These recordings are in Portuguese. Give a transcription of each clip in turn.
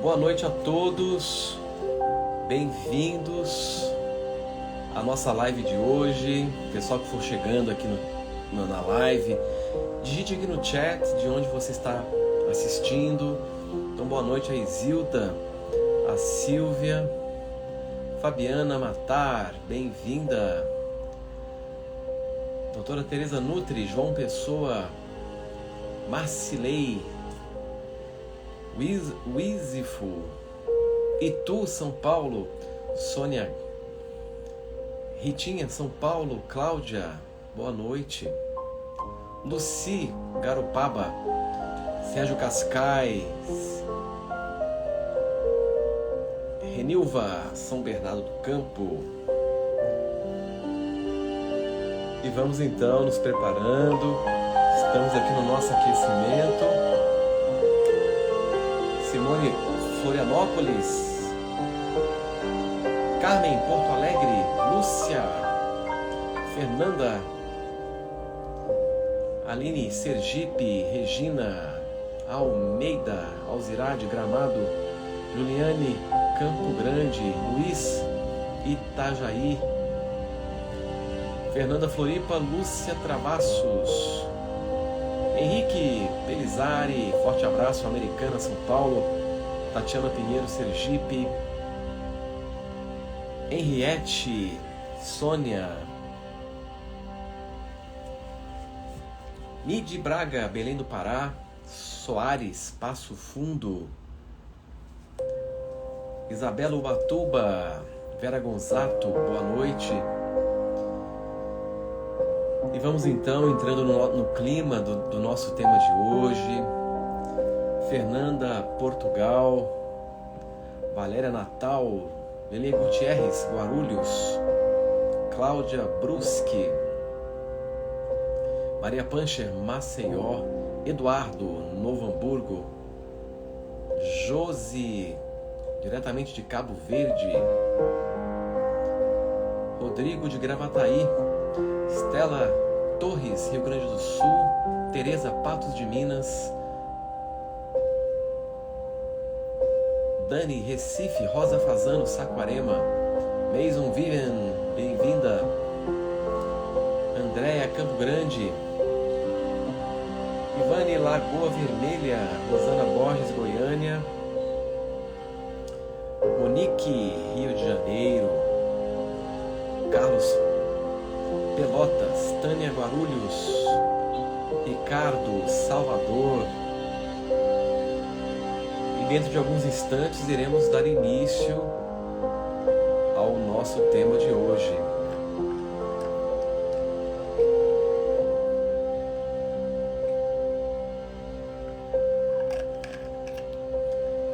Boa noite a todos, bem-vindos à nossa live de hoje. Pessoal que for chegando aqui na live, digite aqui no chat de onde você está assistindo. Então, boa noite a Isilda, a Silvia, Fabiana Matar, bem-vinda. Doutora Tereza Nutri, João Pessoa, Marcilei, Wizifo, Itu, São Paulo, Sônia, Ritinha, São Paulo, Cláudia, boa noite. Luci, Garopaba, Sérgio Cascais, Renilva, São Bernardo do Campo. E vamos então nos preparando. Estamos aqui no nosso aquecimento. Simone, Florianópolis. Carmen, Porto Alegre. Lúcia, Fernanda, Aline, Sergipe. Regina, Almeida, Alzirade, Gramado. Juliane, Campo Grande. Luiz, Itajaí. Fernanda, Floripa. Lúcia Travassos. Henrique Pelizari, forte abraço. Americana, São Paulo. Tatiana Pinheiro, Sergipe. Henriette, Sônia. Nide Braga, Belém do Pará. Soares, Passo Fundo. Isabela Ubatuba. Vera Gonzato, boa noite. E vamos então entrando no clima do nosso tema de hoje. Fernanda, Portugal. Valéria Natal. Lelê Gutierrez, Guarulhos. Cláudia Brusque. Maria Pancher, Maceió. Eduardo, Novo Hamburgo. Josi, diretamente de Cabo Verde. Rodrigo de Gravataí. Estela Torres, Rio Grande do Sul. Tereza, Patos de Minas. Dani, Recife. Rosa Fazano, Saquarema. Mason Vivian, bem-vinda. Andréia, Campo Grande. Ivane, Lagoa Vermelha. Rosana Borges, Goiânia. Monique, Rio de Janeiro. Carlos, Pelotas. Tânia, Guarulhos. Ricardo, Salvador. E dentro de alguns instantes iremos dar início ao nosso tema de hoje.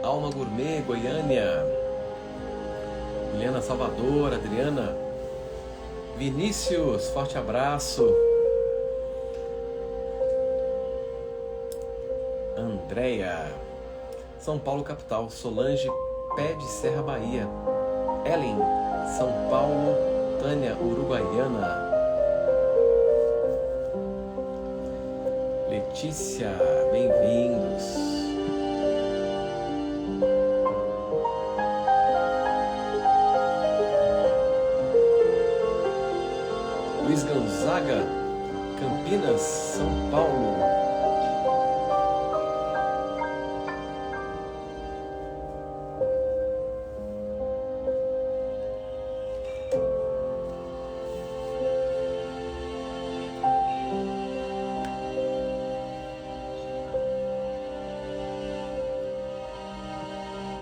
Alma Gourmet, Goiânia. Juliana, Salvador. Adriana. Vinícius, forte abraço. Andréia, São Paulo, capital. Solange, Pé de Serra, Bahia. Ellen, São Paulo. Tânia, Uruguaiana. Letícia, bem-vindos. Luiz Gonzaga, Campinas, São Paulo.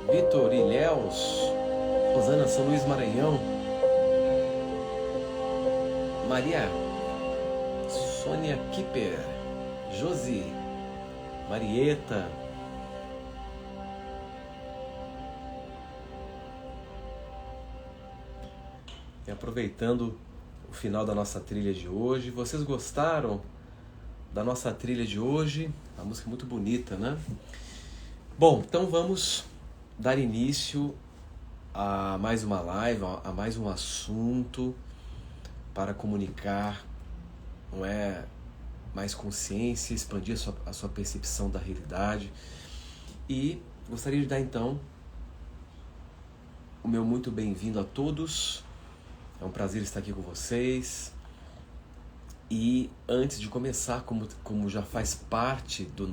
Vitor, Ilhéus. Rosana, São Luís, Maranhão. Maria, Sônia Kipper, Josi, Marieta. E aproveitando o final da nossa trilha de hoje, vocês gostaram da nossa trilha de hoje? A música é muito bonita, né? Bom, então vamos dar início a mais uma live, a mais um assunto para comunicar, não é, mais consciência, expandir a sua percepção da realidade. E gostaria de dar então o meu muito bem-vindo a todos. É um prazer estar aqui com vocês. E antes de começar, como já faz parte dos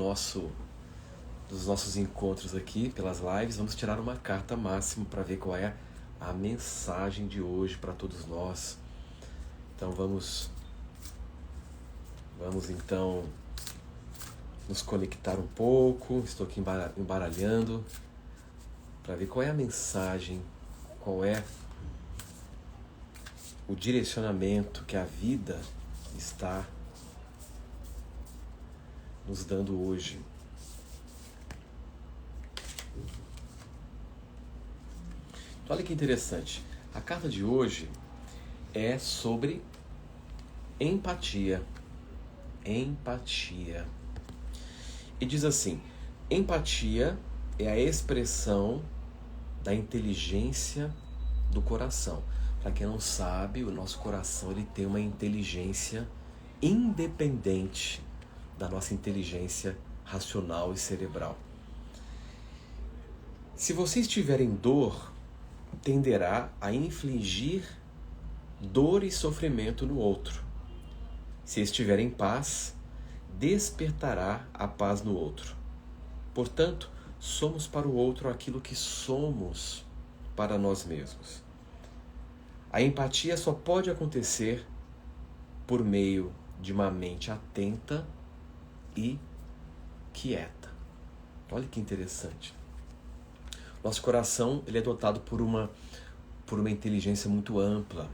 nossos encontros aqui pelas lives, vamos tirar uma carta máxima para ver qual é a mensagem de hoje para todos nós. Então vamos então nos conectar um pouco. Estou aqui embaralhando para ver qual é a mensagem, qual é o direcionamento que a vida está nos dando hoje. Então, olha que interessante. A carta de hoje é sobre empatia. Empatia. E diz assim: empatia é a expressão da inteligência do coração. Para quem não sabe, o nosso coração ele tem uma inteligência independente da nossa inteligência racional e cerebral. Se você estiver em dor, tenderá a infligir dor e sofrimento no outro. Se estiver em paz, despertará a paz no outro. Portanto, somos para o outro aquilo que somos para nós mesmos. A empatia só pode acontecer por meio de uma mente atenta e quieta. Olha que interessante. Nosso coração ele é dotado por uma inteligência muito ampla.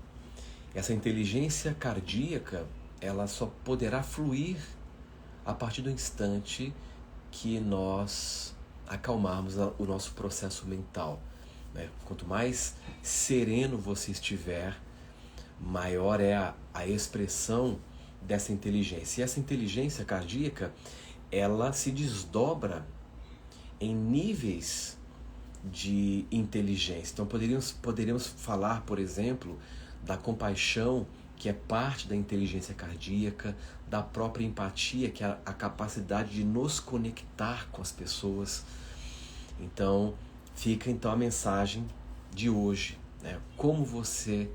Essa inteligência cardíaca ela só poderá fluir a partir do instante que nós acalmarmos o nosso processo mental. Quanto mais sereno você estiver, maior é a expressão dessa inteligência. E essa inteligência cardíaca, ela se desdobra em níveis de inteligência. Então poderíamos falar, por exemplo, da compaixão, que é parte da inteligência cardíaca, da própria empatia, que é a capacidade de nos conectar com as pessoas. Então, fica a mensagem de hoje, né? Como você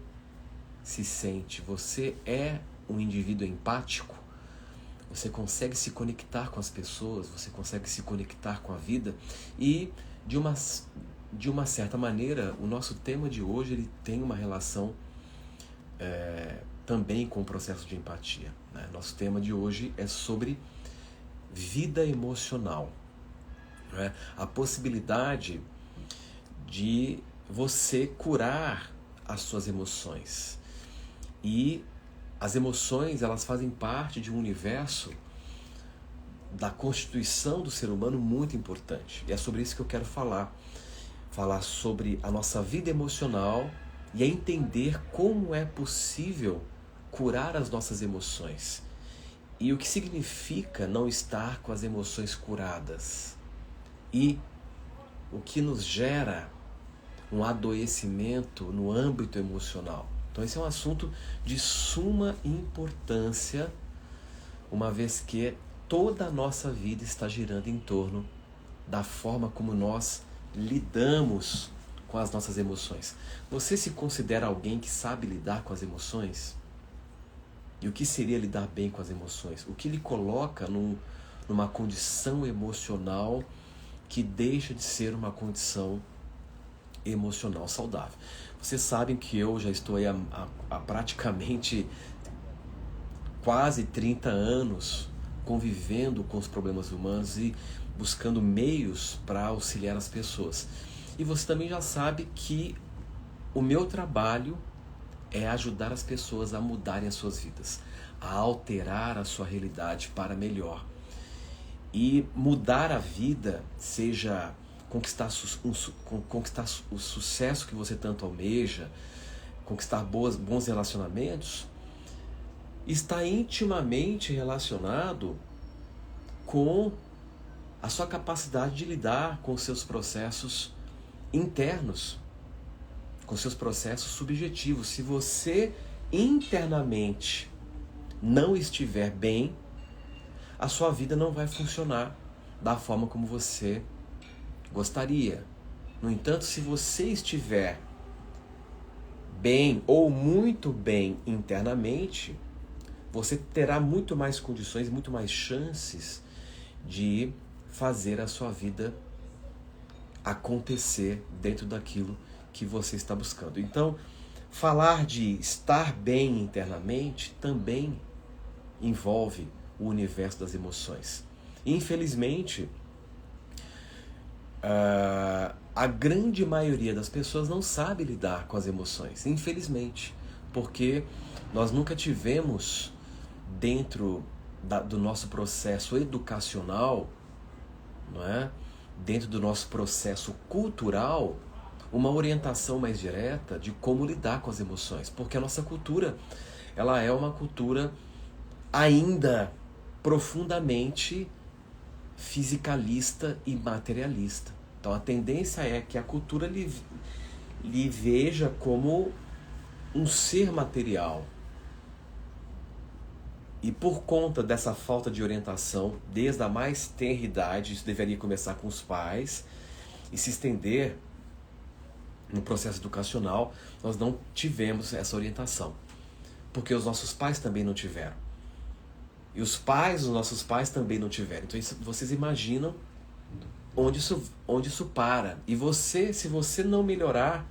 se sente? Você é um indivíduo empático? Você consegue se conectar com as pessoas? Você consegue se conectar com a vida? E de uma certa maneira, o nosso tema de hoje ele tem uma relação também com o processo de empatia, né? Nosso tema de hoje é sobre vida emocional, né? A possibilidade de você curar as suas emoções. E as emoções, elas fazem parte de um universo da constituição do ser humano muito importante. E é sobre isso que eu quero falar sobre a nossa vida emocional e entender como é possível curar as nossas emoções. E o que significa não estar com as emoções curadas. E o que nos gera um adoecimento no âmbito emocional. Então esse é um assunto de suma importância, uma vez que toda a nossa vida está girando em torno da forma como nós lidamos com as nossas emoções. Você se considera alguém que sabe lidar com as emoções? E o que seria lidar bem com as emoções? O que lhe coloca numa condição emocional que deixa de ser uma condição emocional saudável? Vocês sabem que eu já estou aí há praticamente quase 30 anos convivendo com os problemas humanos e buscando meios para auxiliar as pessoas. E você também já sabe que o meu trabalho é ajudar as pessoas a mudarem as suas vidas, a alterar a sua realidade para melhor. E mudar a vida, seja conquistar o sucesso que você tanto almeja, conquistar bons relacionamentos, está intimamente relacionado com a sua capacidade de lidar com os seus processos internos, com seus processos subjetivos. Se você internamente não estiver bem, a sua vida não vai funcionar da forma como você gostaria. No entanto, se você estiver bem ou muito bem internamente, você terá muito mais condições, muito mais chances de fazer a sua vida acontecer dentro daquilo que você está buscando. Então, falar de estar bem internamente também envolve o universo das emoções. Infelizmente, a grande maioria das pessoas não sabe lidar com as emoções, infelizmente, porque nós nunca tivemos dentro do nosso processo educacional, não é? Dentro do nosso processo cultural, uma orientação mais direta de como lidar com as emoções, porque a nossa cultura, ela é uma cultura ainda profundamente fisicalista e materialista. Então a tendência é que a cultura lhe veja como um ser material. E por conta dessa falta de orientação, desde a mais tenra idade, isso deveria começar com os pais e se estender no processo educacional, nós não tivemos essa orientação. Porque os nossos pais também não tiveram. E os nossos pais também não tiveram. Então vocês imaginam onde isso para. E se você não melhorar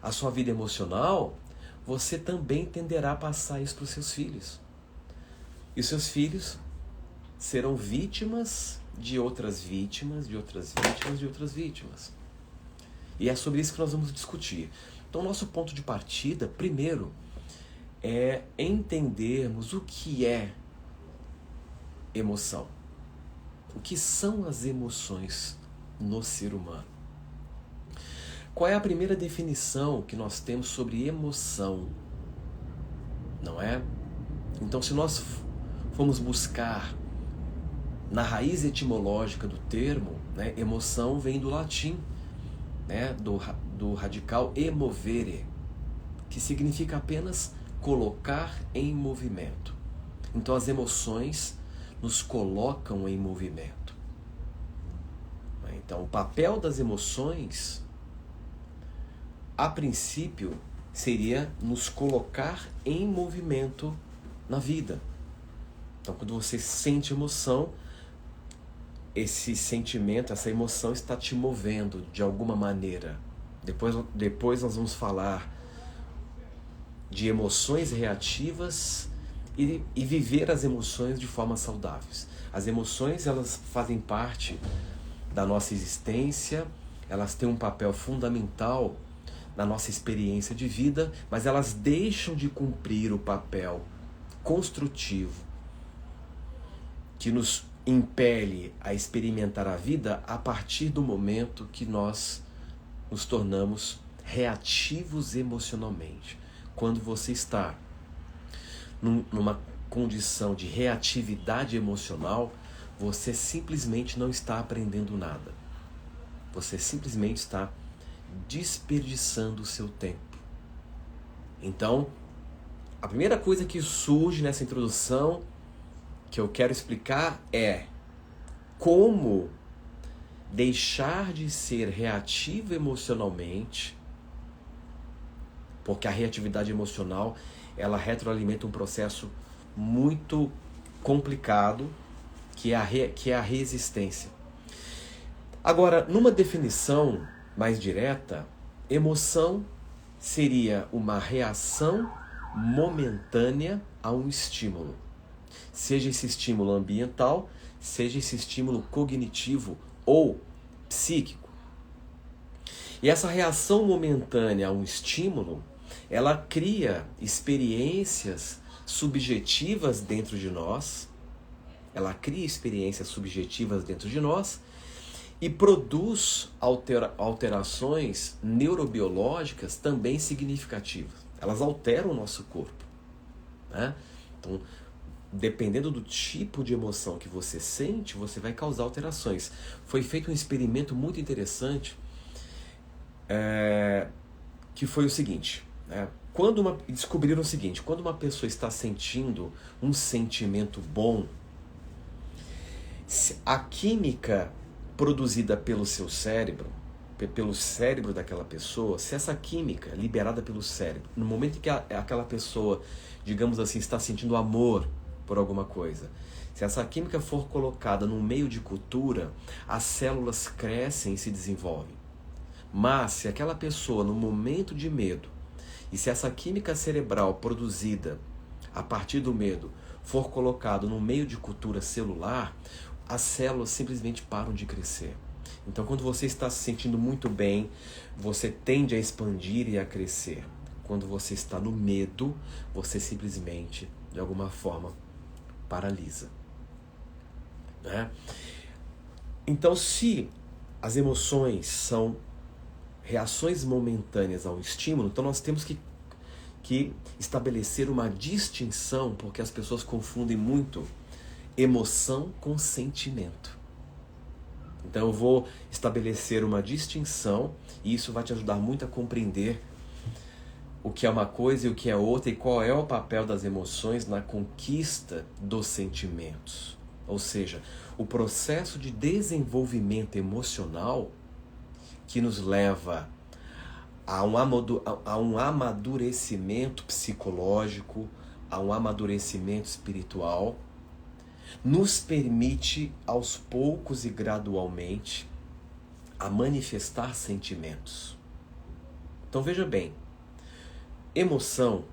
a sua vida emocional, você também tenderá a passar isso para os seus filhos. E os seus filhos serão vítimas de outras vítimas, de outras vítimas, de outras vítimas. E é sobre isso que nós vamos discutir. Então, nosso ponto de partida, primeiro, é entendermos o que é emoção. O que são as emoções no ser humano? Qual é a primeira definição que nós temos sobre emoção? Não é? Então, se nós formos buscar na raiz etimológica do termo, né, emoção vem do latim, né, do radical emovere, que significa apenas colocar em movimento. Então as emoções nos colocam em movimento. Então o papel das emoções, a princípio, seria nos colocar em movimento na vida. Então quando você sente emoção, esse sentimento, essa emoção está te movendo de alguma maneira. Depois nós vamos falar de emoções reativas e viver as emoções de forma saudáveis. As emoções, elas fazem parte da nossa existência, elas têm um papel fundamental na nossa experiência de vida, mas elas deixam de cumprir o papel construtivo que nos impele a experimentar a vida a partir do momento que nós nos tornamos reativos emocionalmente. Quando você está numa condição de reatividade emocional, você simplesmente não está aprendendo nada. Você simplesmente está desperdiçando o seu tempo. Então, a primeira coisa que surge nessa introdução que eu quero explicar é como deixar de ser reativo emocionalmente, porque a reatividade emocional, ela retroalimenta um processo muito complicado, que é a resistência. Agora, numa definição mais direta, emoção seria uma reação momentânea a um estímulo. Seja esse estímulo ambiental, seja esse estímulo cognitivo ou psíquico. E essa reação momentânea a um estímulo, ela cria experiências subjetivas dentro de nós, e produz alterações neurobiológicas também significativas. Elas alteram o nosso corpo, né? Então, dependendo do tipo de emoção que você sente, você vai causar alterações. Foi feito um experimento muito interessante, que foi o seguinte, né? Descobriram o seguinte: quando uma pessoa está sentindo um sentimento bom, a química produzida pelo seu cérebro, pelo cérebro daquela pessoa, se essa química liberada pelo cérebro, no momento em que aquela pessoa, digamos assim, está sentindo amor por alguma coisa, se essa química for colocada num meio de cultura, as células crescem e se desenvolvem. Mas se aquela pessoa, no momento de medo, e se essa química cerebral produzida a partir do medo for colocado no meio de cultura celular, as células simplesmente param de crescer. Então, quando você está se sentindo muito bem, você tende a expandir e a crescer. Quando você está no medo, você simplesmente, de alguma forma, paralisa. Né? Então, se as emoções são reações momentâneas ao estímulo, então nós temos que estabelecer uma distinção, porque as pessoas confundem muito emoção com sentimento. Então eu vou estabelecer uma distinção e isso vai te ajudar muito a compreender o que é uma coisa e o que é outra e qual é o papel das emoções na conquista dos sentimentos. Ou seja, o processo de desenvolvimento emocional que nos leva a um amadurecimento psicológico, a um amadurecimento espiritual, nos permite, aos poucos e gradualmente, a manifestar sentimentos. Então veja bem, emoção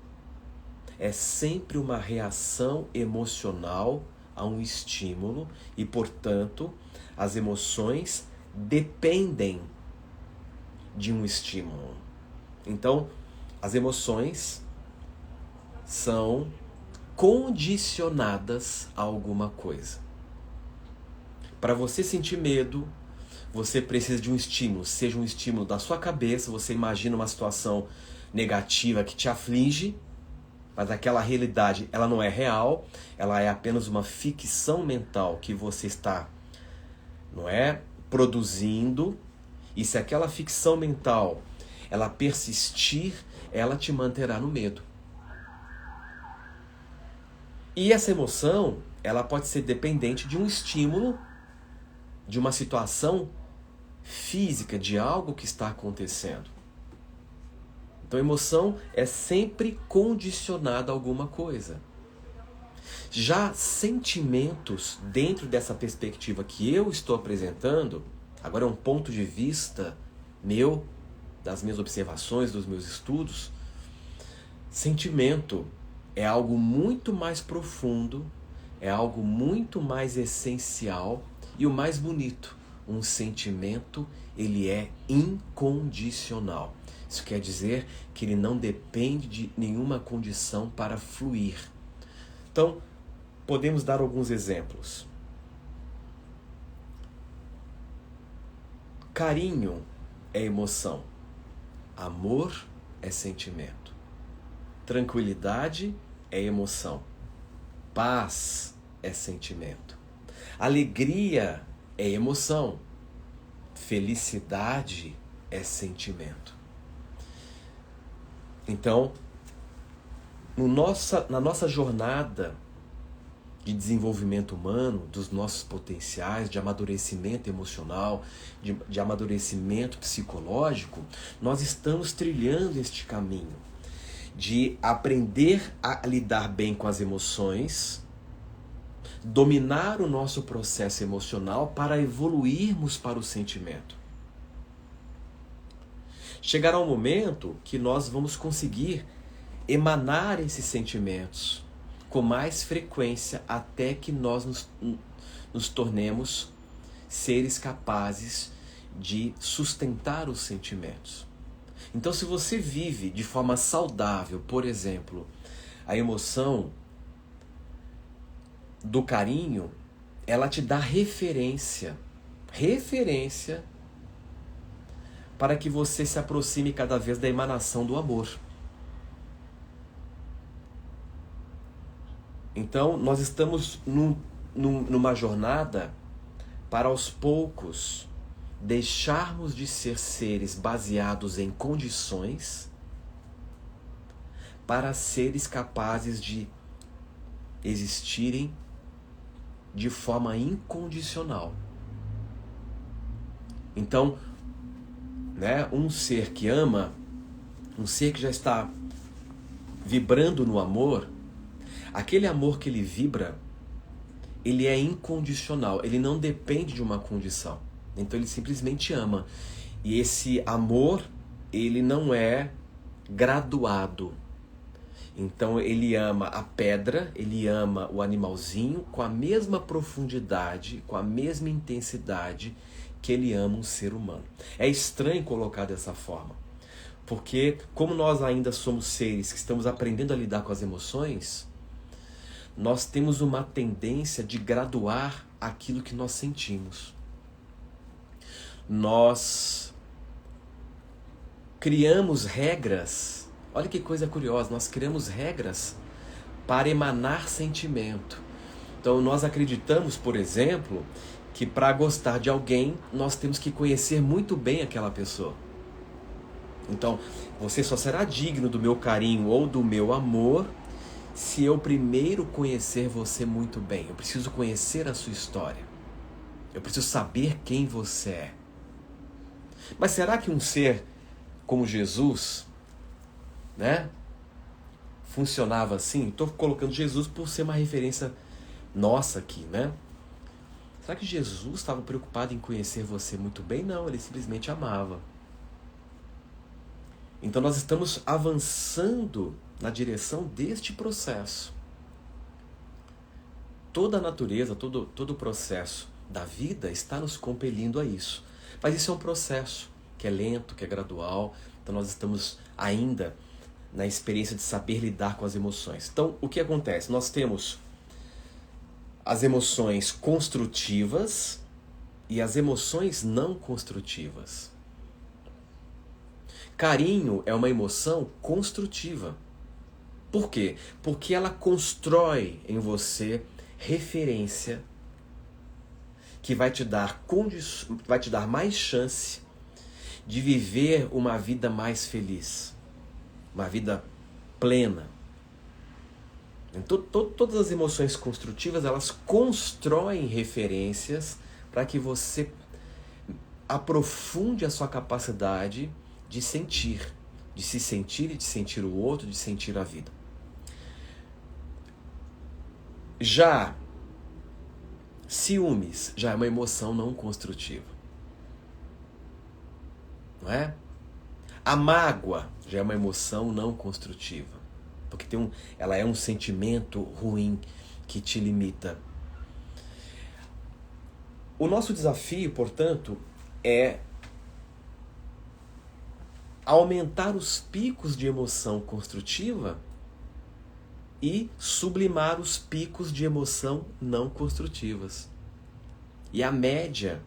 é sempre uma reação emocional a um estímulo e, portanto, as emoções dependem de um estímulo. Então, as emoções são condicionadas a alguma coisa. Para você sentir medo, você precisa de um estímulo, seja um estímulo da sua cabeça, você imagina uma situação negativa que te aflige, mas aquela realidade ela não é real, ela é apenas uma ficção mental que você está, não é, produzindo. E se aquela ficção mental ela persistir, ela te manterá no medo. E essa emoção, ela pode ser dependente de um estímulo, de uma situação física, de algo que está acontecendo. Então a emoção é sempre condicionada a alguma coisa. Já sentimentos, dentro dessa perspectiva que eu estou apresentando, agora é um ponto de vista meu, das minhas observações, dos meus estudos, sentimento é algo muito mais profundo, é algo muito mais essencial e o mais bonito, um sentimento, ele é incondicional. Isso quer dizer que ele não depende de nenhuma condição para fluir. Então, podemos dar alguns exemplos. Carinho é emoção. Amor é sentimento. Tranquilidade é emoção. Paz é sentimento. Alegria é emoção. Felicidade é sentimento. Então, na nossa jornada de desenvolvimento humano, dos nossos potenciais, de amadurecimento emocional, de amadurecimento psicológico, nós estamos trilhando este caminho de aprender a lidar bem com as emoções, dominar o nosso processo emocional para evoluirmos para o sentimento. Chegará um momento que nós vamos conseguir emanar esses sentimentos com mais frequência até que nós nos tornemos seres capazes de sustentar os sentimentos. Então, se você vive de forma saudável, por exemplo, a emoção do carinho, ela te dá referência para que você se aproxime cada vez da emanação do amor. Então, nós estamos numa jornada para aos poucos deixarmos de ser seres baseados em condições para seres capazes de existirem de forma incondicional. Então, né? Um ser que ama, um ser que já está vibrando no amor, aquele amor que ele vibra, ele é incondicional, ele não depende de uma condição. Então ele simplesmente ama. E esse amor, ele não é graduado. Então ele ama a pedra, ele ama o animalzinho com a mesma profundidade, com a mesma intensidade que ele ama um ser humano. É estranho colocar dessa forma, porque como nós ainda somos seres que estamos aprendendo a lidar com as emoções, nós temos uma tendência de graduar aquilo que nós sentimos. Nós criamos regras, olha que coisa curiosa, nós criamos regras para emanar sentimento. Então nós acreditamos, por exemplo, que para gostar de alguém, nós temos que conhecer muito bem aquela pessoa. Então, você só será digno do meu carinho ou do meu amor se eu primeiro conhecer você muito bem. Eu preciso conhecer a sua história. Eu preciso saber quem você é. Mas será que um ser como Jesus, né, funcionava assim? Estou colocando Jesus por ser uma referência nossa aqui, né? Será que Jesus estava preocupado em conhecer você muito bem? Não, ele simplesmente amava. Então nós estamos avançando na direção deste processo. Toda a natureza, todo o processo da vida está nos compelindo a isso. Mas isso é um processo que é lento, que é gradual. Então nós estamos ainda na experiência de saber lidar com as emoções. Então o que acontece? Nós temos as emoções construtivas e as emoções não construtivas. Carinho é uma emoção construtiva. Por quê? Porque ela constrói em você referência que vai te dar mais chance de viver uma vida mais feliz, uma vida plena. Então, todas as emoções construtivas, elas constroem referências para que você aprofunde a sua capacidade de sentir, de se sentir e de sentir o outro, de sentir a vida. Já ciúmes já é uma emoção não construtiva, não é? A mágoa já é uma emoção não construtiva, porque ela é um sentimento ruim que te limita. O nosso desafio, portanto, é aumentar os picos de emoção construtiva e sublimar os picos de emoção não construtivas. E a média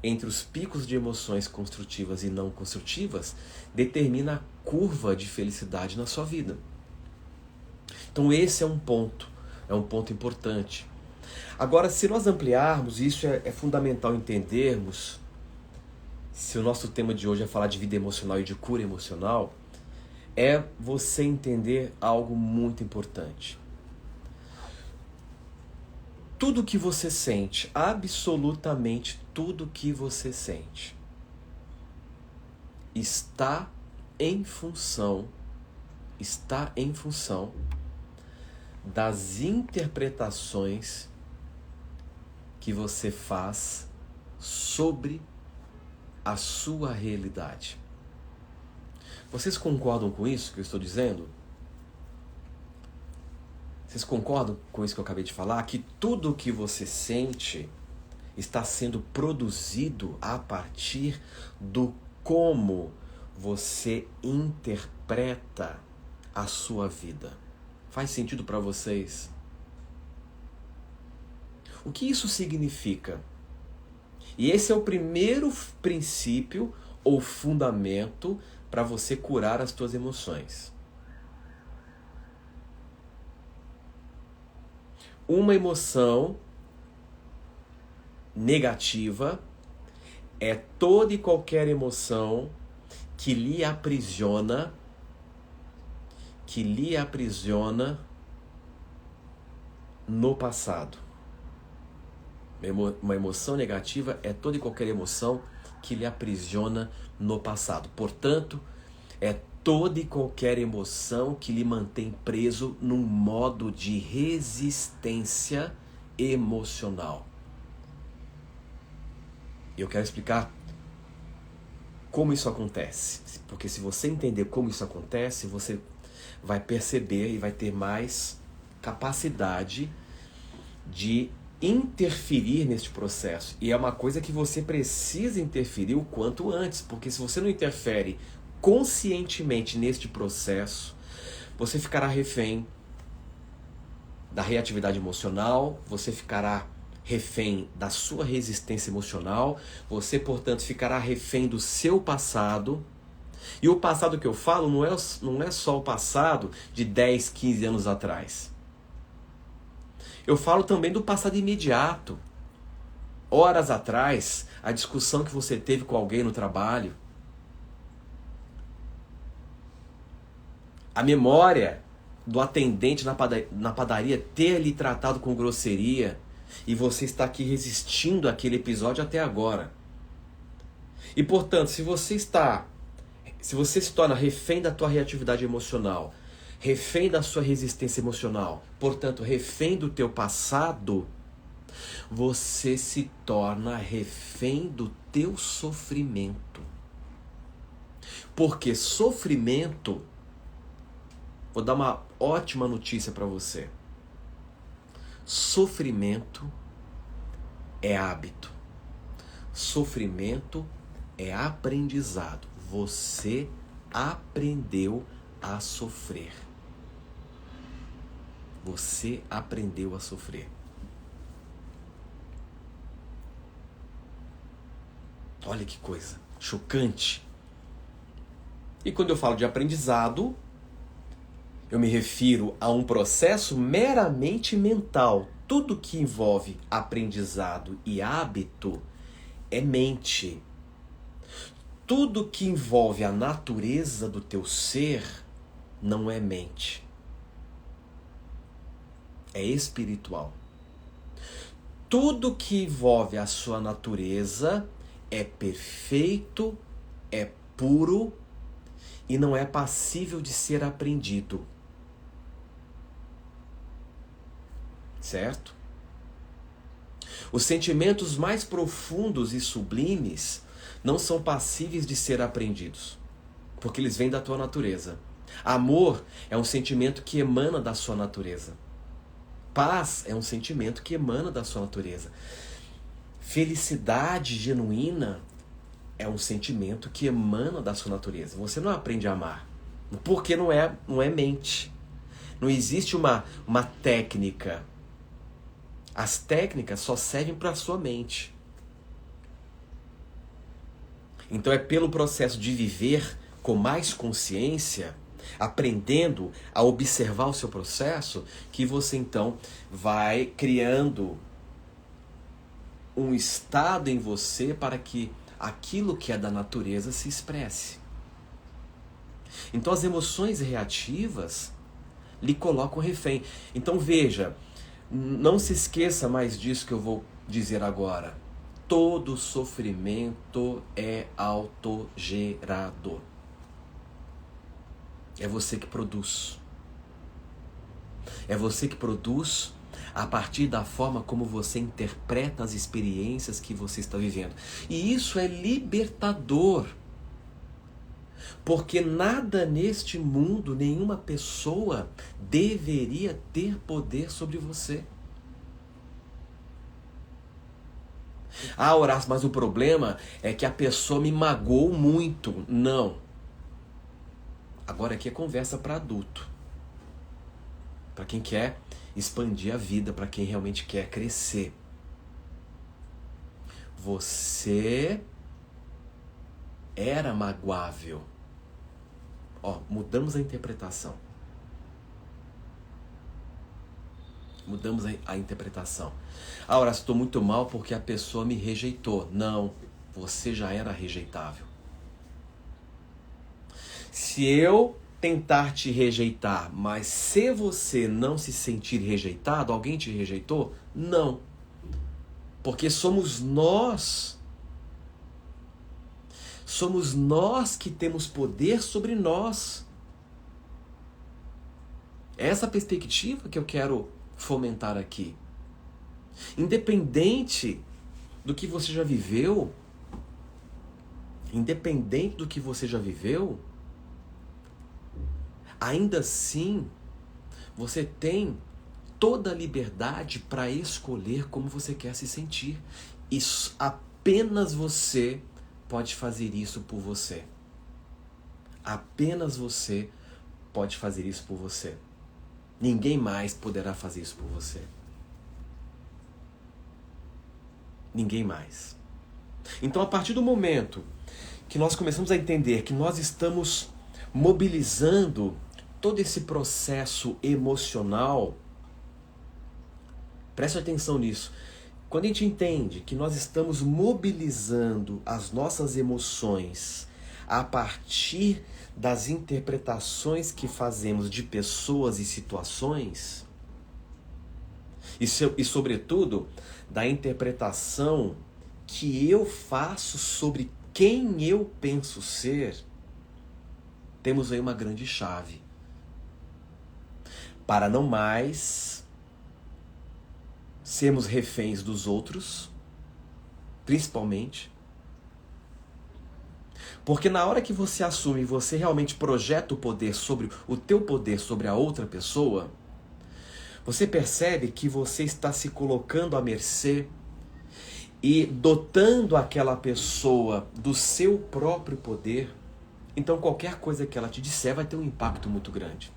entre os picos de emoções construtivas e não construtivas determina a curva de felicidade na sua vida. Então esse é um ponto importante. Agora, se nós ampliarmos, isso é fundamental entendermos. Se o nosso tema de hoje é falar de vida emocional e de cura emocional, é você entender algo muito importante. Tudo que você sente, absolutamente tudo que você sente, está em função das interpretações que você faz sobre a sua realidade. Vocês concordam com isso que eu estou dizendo? Vocês concordam com isso que eu acabei de falar? Que tudo o que você sente está sendo produzido a partir do como você interpreta a sua vida. Faz sentido para vocês? O que isso significa? E esse é o primeiro princípio ou fundamento para você curar as suas emoções. Uma emoção negativa é toda e qualquer emoção que lhe aprisiona no passado. Uma emoção negativa é toda e qualquer emoção que lhe aprisiona no passado. Portanto, é toda e qualquer emoção que lhe mantém preso num modo de resistência emocional. Eu quero explicar como isso acontece. Porque se você entender como isso acontece, você vai perceber e vai ter mais capacidade de interferir neste processo. E é uma coisa que você precisa interferir o quanto antes, porque se você não interfere conscientemente neste processo, você ficará refém da reatividade emocional, você ficará refém da sua resistência emocional, você, portanto, ficará refém do seu passado. E o passado que eu falo não é só o passado de 10, 15 anos atrás. Eu falo também do passado imediato. Horas atrás, a discussão que você teve com alguém no trabalho. A memória do atendente na padaria ter lhe tratado com grosseria e você está aqui resistindo àquele episódio até agora. E, portanto, se você se torna refém da tua reatividade emocional, refém da sua resistência emocional, portanto, refém do teu passado, você se torna refém do teu sofrimento. Porque sofrimento, vou dar uma ótima notícia para você. Sofrimento é hábito. Sofrimento é aprendizado. Você aprendeu a sofrer. Você aprendeu a sofrer. Olha que coisa chocante. E quando eu falo de aprendizado, eu me refiro a um processo meramente mental. Tudo que envolve aprendizado e hábito é mente. Tudo que envolve a natureza do teu ser não é mente. É espiritual. Tudo que envolve a sua natureza é perfeito, é puro e não é passível de ser aprendido. Certo? Os sentimentos mais profundos e sublimes não são passíveis de ser aprendidos, porque eles vêm da tua natureza. Amor é um sentimento que emana da sua natureza. Paz é um sentimento que emana da sua natureza. Felicidade genuína é um sentimento que emana da sua natureza. Você não aprende a amar, porque não é mente. Não existe uma técnica. As técnicas só servem para a sua mente. Então é pelo processo de viver com mais consciência, aprendendo a observar o seu processo, que você então vai criando um estado em você para que aquilo que é da natureza se expresse. Então as emoções reativas lhe colocam refém. Então veja, não se esqueça mais disso que eu vou dizer agora. Todo sofrimento é autogerador. É você que produz. É você que produz a partir da forma como você interpreta as experiências que você está vivendo. E isso é libertador. Porque nada neste mundo, nenhuma pessoa deveria ter poder sobre você. Ah, Horácio, mas o problema é que a pessoa me magoou muito. Não. Agora aqui é conversa para adulto. Para quem quer expandir a vida, para quem realmente quer crescer. Você era magoável. Ó, mudamos a interpretação. Mudamos a interpretação. Ah, Horácio, estou muito mal porque a pessoa me rejeitou. Não, você já era rejeitável. Se eu tentar te rejeitar, mas se você não se sentir rejeitado, alguém te rejeitou? Não. Porque somos nós Somos nós que temos poder sobre nós. É essa perspectiva que eu quero fomentar aqui. Independente do que você já viveu, ainda assim, você tem toda a liberdade para escolher como você quer se sentir. Isso, apenas você pode fazer isso por você. Apenas você pode fazer isso por você. Ninguém mais poderá fazer isso por você. Ninguém mais. Então, a partir do momento que nós começamos a entender que nós estamos mobilizando todo esse processo emocional, preste atenção nisso. Quando a gente entende que nós estamos mobilizando as nossas emoções a partir das interpretações que fazemos de pessoas e situações, e sobretudo, da interpretação que eu faço sobre quem eu penso ser, temos aí uma grande chave para não mais sermos reféns dos outros, principalmente. Porque na hora que você assume, você realmente projeta o teu poder sobre a outra pessoa, você percebe que você está se colocando à mercê e dotando aquela pessoa do seu próprio poder. Então qualquer coisa que ela te disser vai ter um impacto muito grande.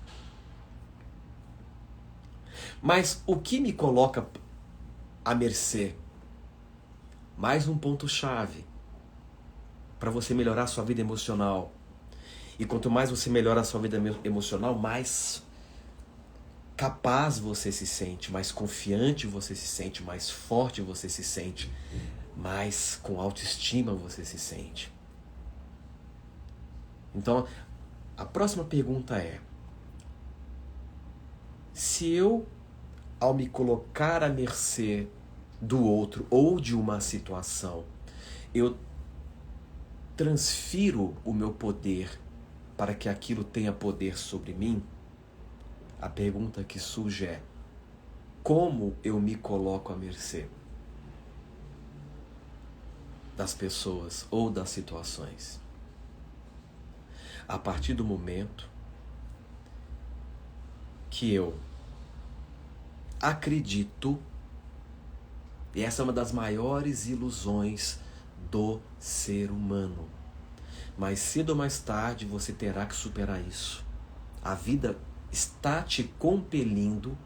Mas o que me coloca à mercê? Mais um ponto-chave para você melhorar a sua vida emocional. E quanto mais você melhora a sua vida emocional, mais capaz você se sente, mais confiante você se sente, mais forte você se sente, mais com autoestima você se sente. Então, a próxima pergunta é: se eu, ao me colocar à mercê do outro ou de uma situação, eu transfiro o meu poder para que aquilo tenha poder sobre mim? A pergunta que surge é: como eu me coloco à mercê das pessoas ou das situações? A partir do momento que eu acredito, e essa é uma das maiores ilusões do ser humano, mais cedo ou mais tarde você terá que superar isso. A vida está te compelindo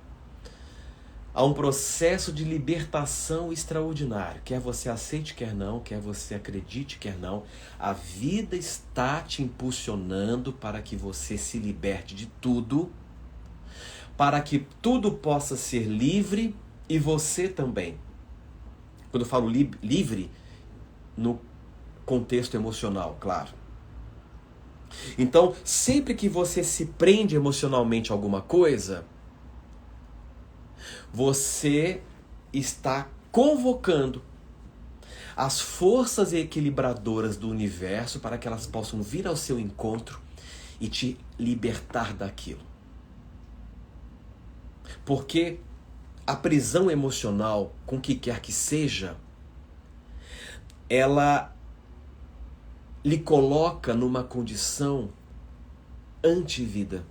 a um processo de libertação extraordinário. Quer você aceite, quer não, quer você acredite, quer não, a vida está te impulsionando para que você se liberte de tudo, para que tudo possa ser livre e você também. Quando eu falo livre, no contexto emocional, claro. Então, sempre que você se prende emocionalmente a alguma coisa, você está convocando as forças equilibradoras do universo para que elas possam vir ao seu encontro e te libertar daquilo. Porque a prisão emocional, com o que quer que seja, ela lhe coloca numa condição antivida.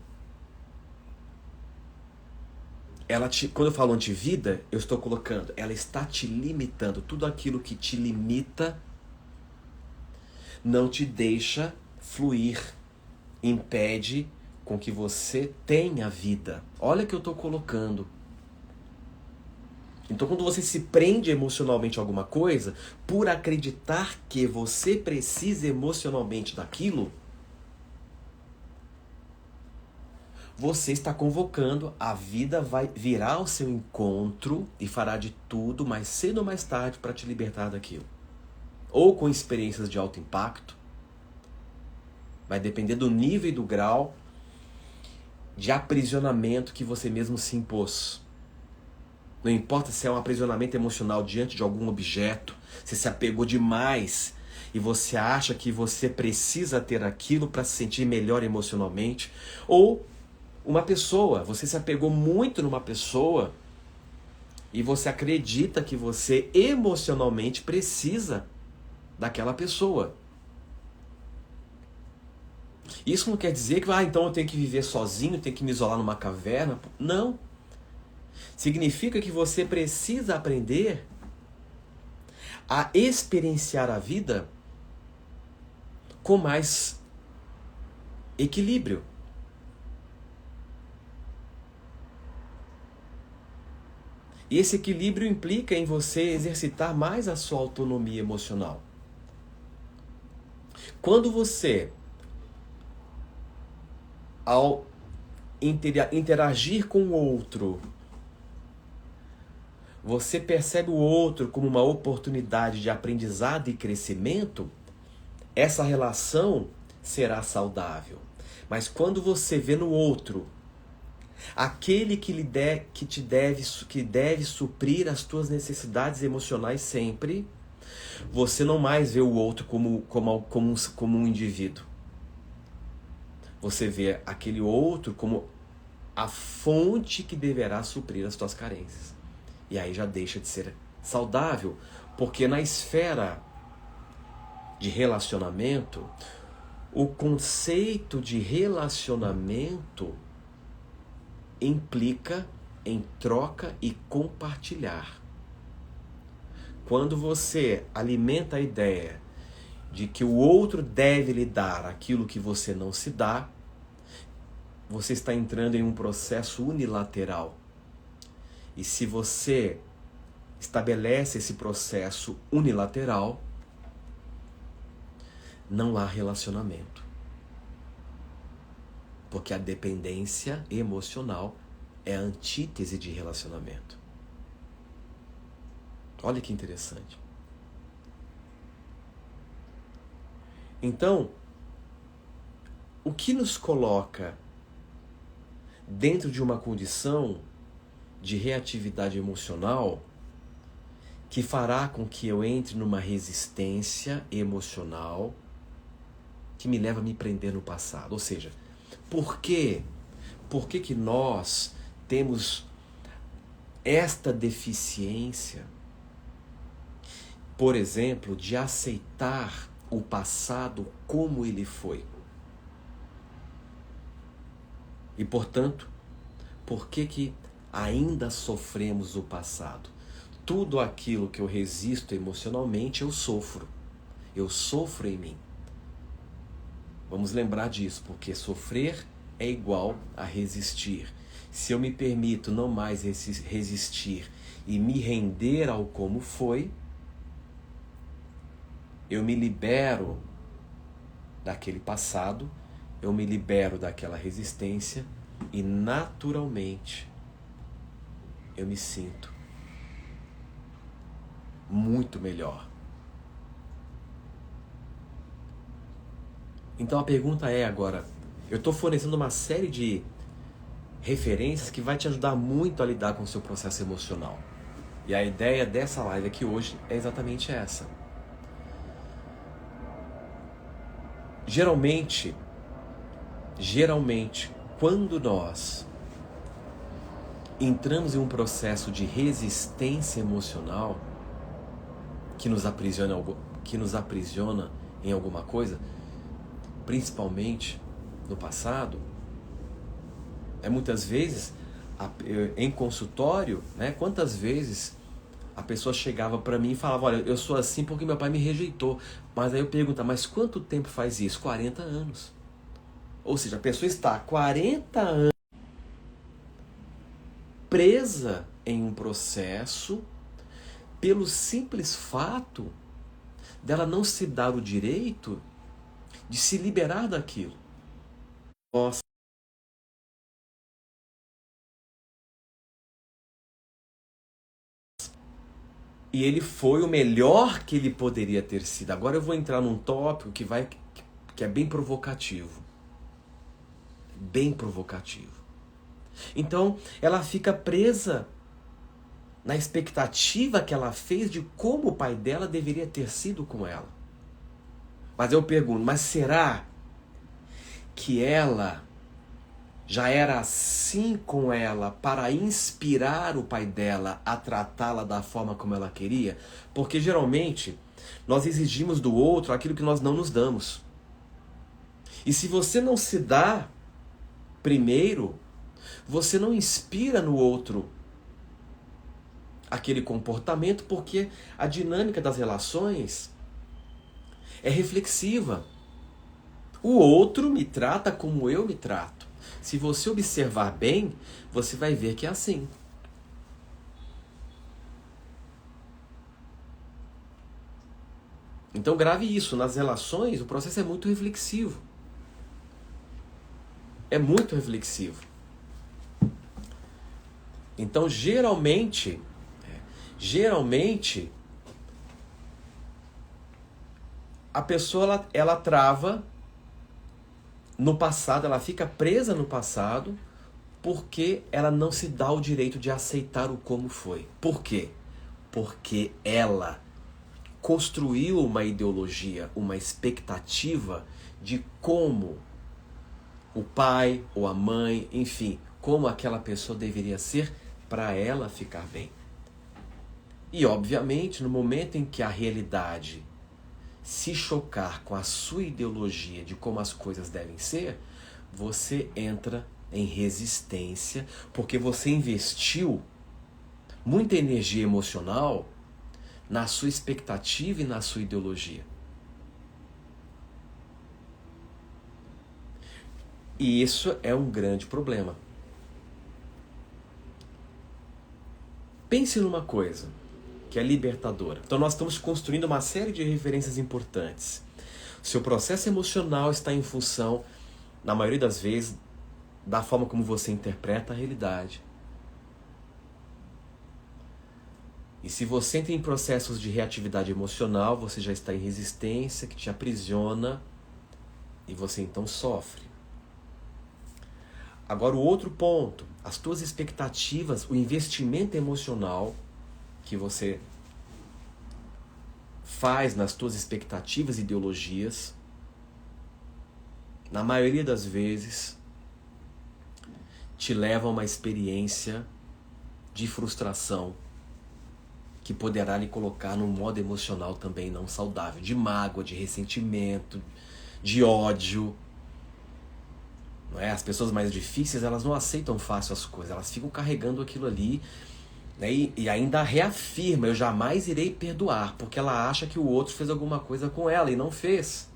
Quando eu falo antivida, eu estou colocando, ela está te limitando. Tudo aquilo que te limita não te deixa fluir, impede com que você tenha vida. Olha o que eu estou colocando. Então, quando você se prende emocionalmente a alguma coisa, por acreditar que você precisa emocionalmente daquilo, você está convocando, a vida vai virar ao seu encontro e fará de tudo, mais cedo ou mais tarde, para te libertar daquilo. Ou com experiências de alto impacto, vai depender do nível e do grau de aprisionamento que você mesmo se impôs. Não importa se é um aprisionamento emocional diante de algum objeto, se apegou demais e você acha que você precisa ter aquilo para se sentir melhor emocionalmente, ou uma pessoa, você se apegou muito numa pessoa e você acredita que você emocionalmente precisa daquela pessoa. Isso não quer dizer que, então eu tenho que viver sozinho, tenho que me isolar numa caverna. Não. Significa que você precisa aprender a experienciar a vida com mais equilíbrio. E esse equilíbrio implica em você exercitar mais a sua autonomia emocional. Quando você, ao interagir com o outro, você percebe o outro como uma oportunidade de aprendizado e crescimento, essa relação será saudável. Mas quando você vê no outro aquele que deve suprir as tuas necessidades emocionais sempre, você não mais vê o outro como um indivíduo. Você vê aquele outro como a fonte que deverá suprir as tuas carências. E aí já deixa de ser saudável, porque na esfera de relacionamento, o conceito de relacionamento implica em troca e compartilhar. Quando você alimenta a ideia de que o outro deve lhe dar aquilo que você não se dá, você está entrando em um processo unilateral. E se você estabelece esse processo unilateral, não há relacionamento. Porque a dependência emocional é a antítese de relacionamento. Olha que interessante. Então, o que nos coloca dentro de uma condição de reatividade emocional que fará com que eu entre numa resistência emocional que me leva a me prender no passado? Ou seja, por quê? Por que nós temos esta deficiência, por exemplo, de aceitar o passado como ele foi? E, portanto, por que ainda sofremos o passado? Tudo aquilo que eu resisto emocionalmente, eu sofro. Eu sofro em mim. Vamos lembrar disso, porque sofrer é igual a resistir. Se eu me permito não mais resistir e me render ao como foi, eu me libero daquele passado, eu me libero daquela resistência e naturalmente eu me sinto muito melhor. Então a pergunta é agora, eu estou fornecendo uma série de referências que vai te ajudar muito a lidar com o seu processo emocional. E a ideia dessa live aqui hoje é exatamente essa. Geralmente, quando nós entramos em um processo de resistência emocional que nos aprisiona em alguma coisa, principalmente no passado, muitas vezes em consultório, né, quantas vezes a pessoa chegava para mim e falava, olha, eu sou assim porque meu pai me rejeitou. Mas aí eu pergunto, mas quanto tempo faz isso? 40 anos. Ou seja, a pessoa está há 40 anos presa em um processo pelo simples fato dela não se dar o direito de se liberar daquilo. Nossa. E ele foi o melhor que ele poderia ter sido. Agora eu vou entrar num tópico que é bem provocativo. Bem provocativo. Então, ela fica presa na expectativa que ela fez de como o pai dela deveria ter sido com ela. Mas eu pergunto, mas será que ela já era assim com ela para inspirar o pai dela a tratá-la da forma como ela queria? Porque geralmente nós exigimos do outro aquilo que nós não nos damos. E se você não se dá primeiro, você não inspira no outro aquele comportamento, porque a dinâmica das relações é reflexiva. O outro me trata como eu me trato. Se você observar bem, você vai ver que é assim. Então grave isso, nas relações o processo é muito reflexivo. É muito reflexivo. Então geralmente a pessoa ela trava no passado, ela fica presa no passado porque ela não se dá o direito de aceitar o como foi. Por quê? Porque ela construiu uma ideologia, uma expectativa de como o pai ou a mãe, enfim, como aquela pessoa deveria ser para ela ficar bem. E obviamente, no momento em que a realidade se chocar com a sua ideologia de como as coisas devem ser, você entra em resistência, porque você investiu muita energia emocional na sua expectativa e na sua ideologia. E isso é um grande problema. Pense numa coisa que é libertadora. Então nós estamos construindo uma série de referências importantes. Seu processo emocional está em função, na maioria das vezes, da forma como você interpreta a realidade. E se você entra em processos de reatividade emocional, você já está em resistência, que te aprisiona, e você então sofre. Agora o outro ponto, as tuas expectativas, o investimento emocional que você faz nas tuas expectativas e ideologias, na maioria das vezes, te leva a uma experiência de frustração que poderá lhe colocar num modo emocional também não saudável, de mágoa, de ressentimento, de ódio. Não é? As pessoas mais difíceis, elas não aceitam fácil as coisas, elas ficam carregando aquilo ali, né? E ainda reafirma, eu jamais irei perdoar, porque ela acha que o outro fez alguma coisa com ela e não fez.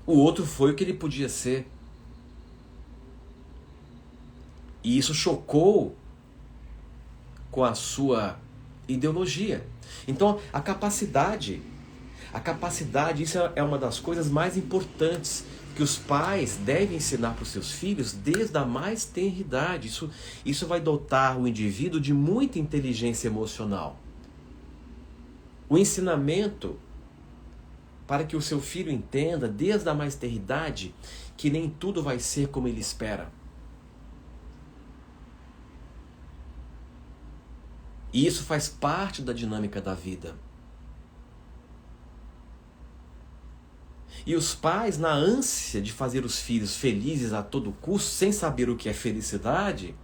O outro foi o que ele podia ser. E isso chocou com a sua ideologia. Então a capacidade, isso é uma das coisas mais importantes que os pais devem ensinar para os seus filhos desde a mais tenra idade. Isso vai dotar o indivíduo de muita inteligência emocional. O ensinamento para que o seu filho entenda desde a mais tenra idade que nem tudo vai ser como ele espera. E isso faz parte da dinâmica da vida. E os pais, na ânsia de fazer os filhos felizes a todo custo, sem saber o que é felicidade,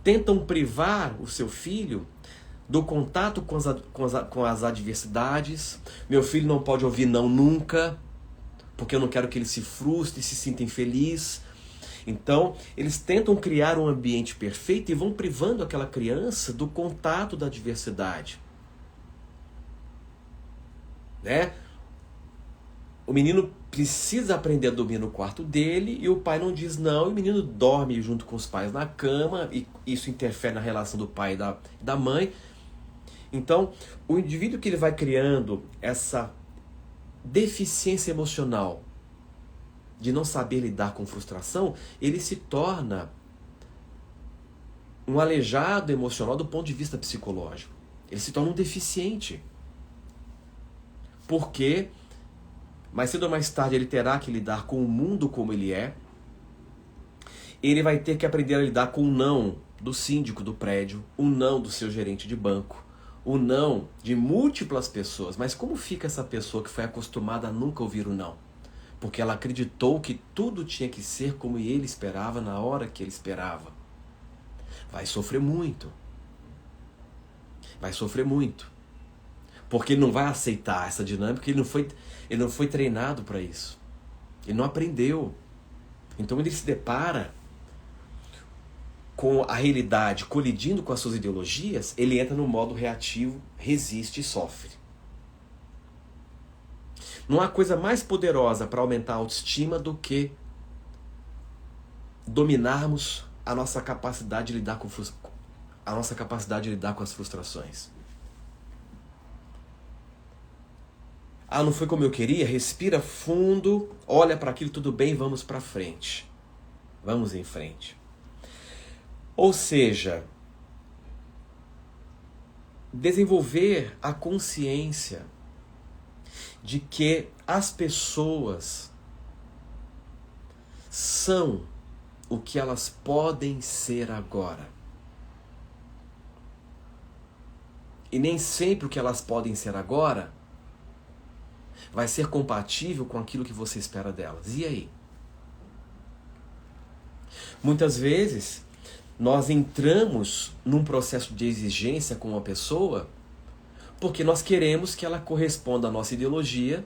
tentam privar o seu filho do contato com as adversidades. Meu filho não pode ouvir não nunca, porque eu não quero que ele se frustre e se sinta infeliz. Então, eles tentam criar um ambiente perfeito e vão privando aquela criança do contato da adversidade. Né? O menino precisa aprender a dormir no quarto dele e o pai não diz não, e o menino dorme junto com os pais na cama, e isso interfere na relação do pai e da mãe. Então, o indivíduo que ele vai criando essa deficiência emocional de não saber lidar com frustração, ele se torna um aleijado emocional do ponto de vista psicológico. Ele se torna um deficiente. Porque mais cedo ou mais tarde ele terá que lidar com o mundo como ele é. Ele vai ter que aprender a lidar com o não do síndico do prédio, o não do seu gerente de banco, o não de múltiplas pessoas, mas como fica essa pessoa que foi acostumada a nunca ouvir o não? Porque ela acreditou que tudo tinha que ser como ele esperava, na hora que ele esperava. Vai sofrer muito. Vai sofrer muito. Porque ele não vai aceitar essa dinâmica, ele não foi treinado para isso. Ele não aprendeu. Então ele se depara com a realidade colidindo com as suas ideologias, ele entra no modo reativo, resiste e sofre. Não há coisa mais poderosa para aumentar a autoestima do que dominarmos a nossa capacidade de lidar com as frustrações. Ah, não foi como eu queria? Respira fundo, olha para aquilo, tudo bem, vamos para frente. Vamos em frente. Ou seja, desenvolver a consciência de que as pessoas são o que elas podem ser agora. E nem sempre o que elas podem ser agora vai ser compatível com aquilo que você espera delas. E aí? Muitas vezes, nós entramos num processo de exigência com uma pessoa porque nós queremos que ela corresponda à nossa ideologia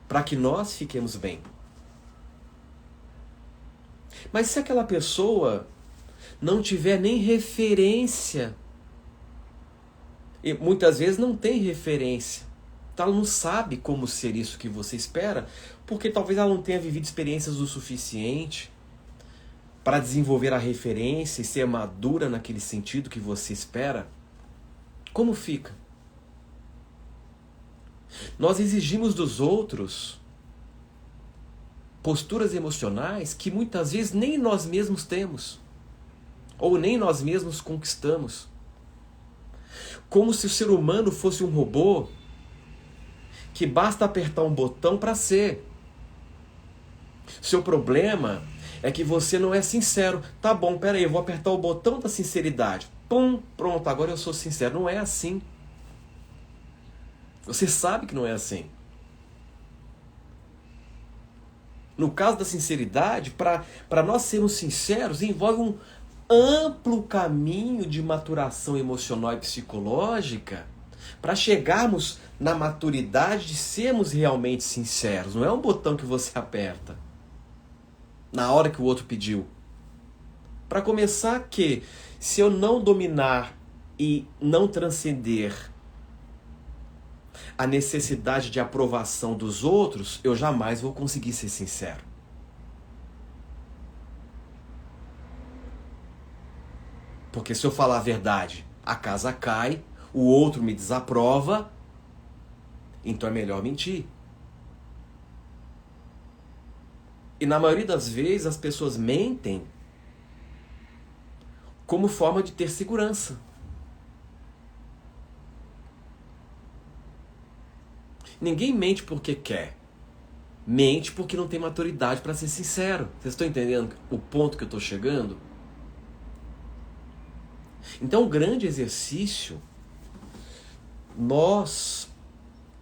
para que nós fiquemos bem. Mas se aquela pessoa não tiver nem referência, e muitas vezes não tem referência, ela não sabe como ser isso que você espera, porque talvez ela não tenha vivido experiências o suficiente para desenvolver a referência e ser madura naquele sentido que você espera. Como fica? Nós exigimos dos outros posturas emocionais que muitas vezes nem nós mesmos temos, ou nem nós mesmos conquistamos. Como se o ser humano fosse um robô que basta apertar um botão para ser. Seu problema é que você não é sincero. Tá bom, peraí, eu vou apertar o botão da sinceridade. Pum, pronto, agora eu sou sincero. Não é assim. Você sabe que não é assim. No caso da sinceridade, para nós sermos sinceros, envolve um amplo caminho de maturação emocional e psicológica para chegarmos na maturidade de sermos realmente sinceros. Não é um botão que você aperta na hora que o outro pediu. Para começar, que se eu não dominar e não transcender a necessidade de aprovação dos outros, eu jamais vou conseguir ser sincero. Porque se eu falar a verdade, a casa cai, o outro me desaprova, então é melhor mentir. E na maioria das vezes as pessoas mentem como forma de ter segurança. Ninguém mente porque quer. Mente porque não tem maturidade para ser sincero. Vocês estão entendendo o ponto que eu estou chegando? Então, um grande exercício, nós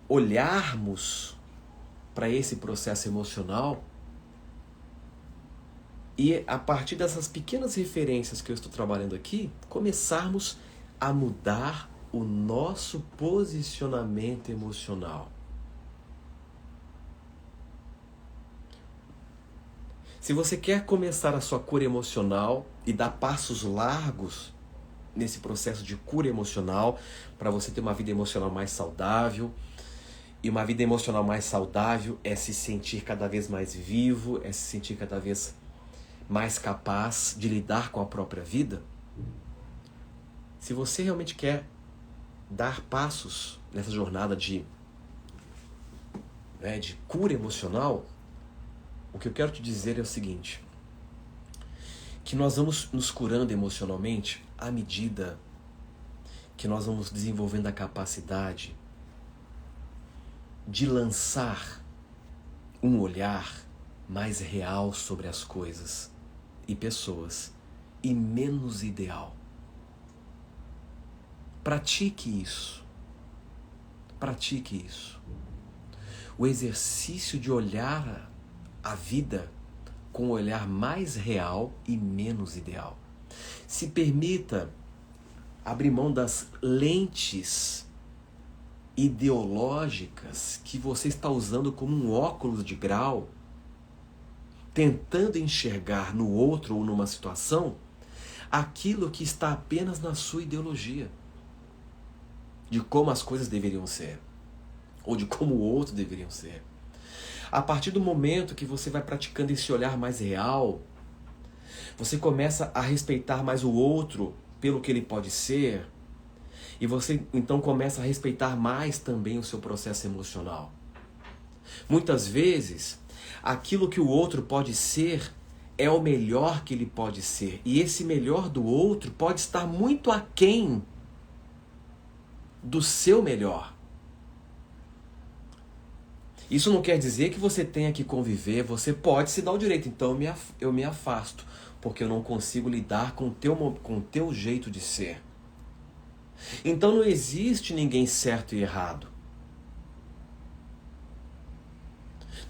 olharmos para esse processo emocional e, a partir dessas pequenas referências que eu estou trabalhando aqui, começarmos a mudar o nosso posicionamento emocional. Se você quer começar a sua cura emocional e dar passos largos nesse processo de cura emocional, para você ter uma vida emocional mais saudável, e uma vida emocional mais saudável é se sentir cada vez mais vivo, é se sentir cada vez mais capaz de lidar com a própria vida. Se você realmente quer dar passos nessa jornada de cura emocional, o que eu quero te dizer é o seguinte, que nós vamos nos curando emocionalmente à medida que nós vamos desenvolvendo a capacidade de lançar um olhar mais real sobre as coisas e pessoas e menos ideal. Pratique isso. pratique isso. O exercício de olhar a vida com um olhar mais real e menos ideal. Se permita abrir mão das lentes ideológicas que você está usando como um óculos de grau, tentando enxergar no outro ou numa situação aquilo que está apenas na sua ideologia, de como as coisas deveriam ser, ou de como o outro deveriam ser. A partir do momento que você vai praticando esse olhar mais real, você começa a respeitar mais o outro pelo que ele pode ser, e você então começa a respeitar mais também o seu processo emocional. Muitas vezes, aquilo que o outro pode ser é o melhor que ele pode ser, e esse melhor do outro pode estar muito aquém do seu melhor. Isso não quer dizer que você tenha que conviver, você pode se dar o direito, então eu me afasto, porque eu não consigo lidar com o teu jeito de ser. Então não existe ninguém certo e errado.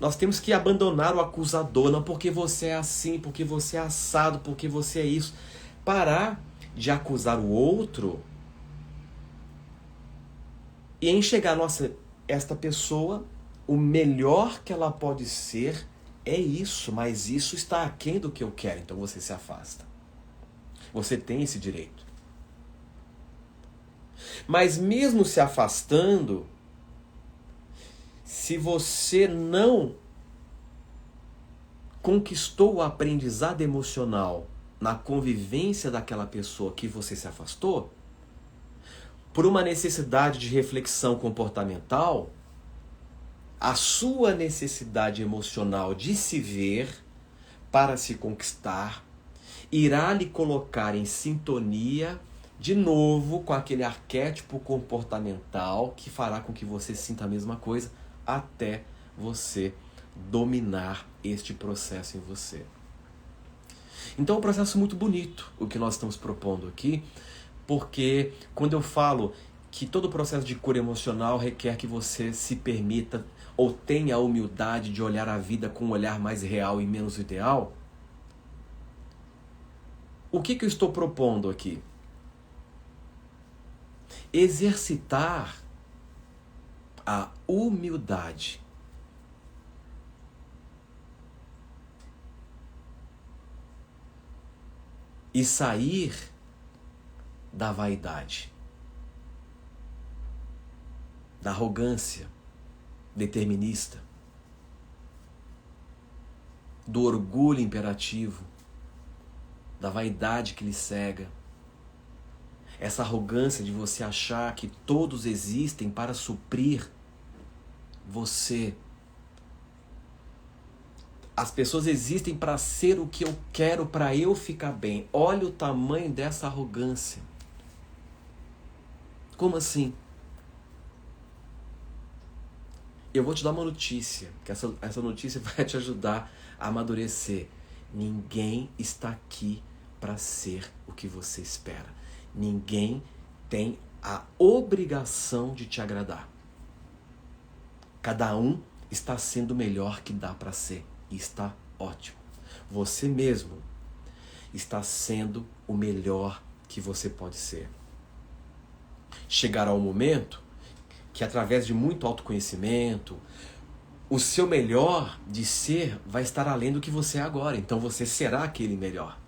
Nós temos que abandonar o acusador, não porque você é assim, porque você é assado, porque você é isso. Parar de acusar o outro e enxergar, nossa, esta pessoa, o melhor que ela pode ser é isso, mas isso está aquém do que eu quero, então você se afasta. Você tem esse direito. Mas mesmo se afastando, se você não conquistou o aprendizado emocional na convivência daquela pessoa que você se afastou, por uma necessidade de reflexão comportamental, a sua necessidade emocional de se ver para se conquistar irá lhe colocar em sintonia de novo com aquele arquétipo comportamental que fará com que você sinta a mesma coisa até você dominar este processo em você. Então é um processo muito bonito o que nós estamos propondo aqui, porque quando eu falo que todo o processo de cura emocional requer que você se permita ou tenha a humildade de olhar a vida com um olhar mais real e menos ideal, o que eu estou propondo aqui? Exercitar a humildade. E sair da vaidade, da arrogância determinista, do orgulho imperativo, da vaidade que lhe cega. Essa arrogância de você achar que todos existem para suprir você. As pessoas existem para ser o que eu quero, para eu ficar bem. Olha o tamanho dessa arrogância. Como assim? Eu vou te dar uma notícia, que essa notícia vai te ajudar a amadurecer. Ninguém está aqui para ser o que você espera. Ninguém tem a obrigação de te agradar. Cada um está sendo o melhor que dá para ser. E está ótimo. Você mesmo está sendo o melhor que você pode ser. Chegará um momento que, através de muito autoconhecimento, o seu melhor de ser vai estar além do que você é agora. Então você será aquele melhor.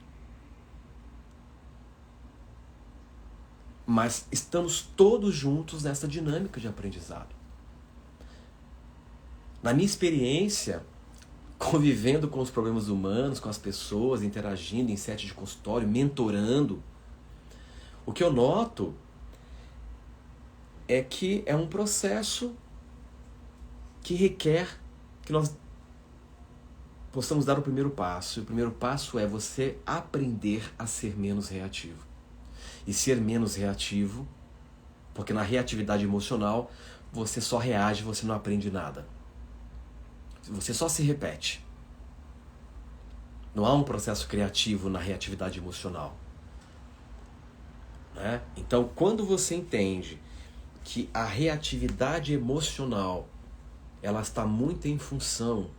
Mas estamos todos juntos nessa dinâmica de aprendizado. Na minha experiência, convivendo com os problemas humanos, com as pessoas, interagindo em set de consultório, mentorando, o que eu noto é que é um processo que requer que nós possamos dar o primeiro passo. E o primeiro passo é você aprender a ser menos reativo. E ser menos reativo, porque na reatividade emocional você só reage, você não aprende nada. Você só se repete. Não há um processo criativo na reatividade emocional. Né? Então, quando você entende que a reatividade emocional ela está muito em função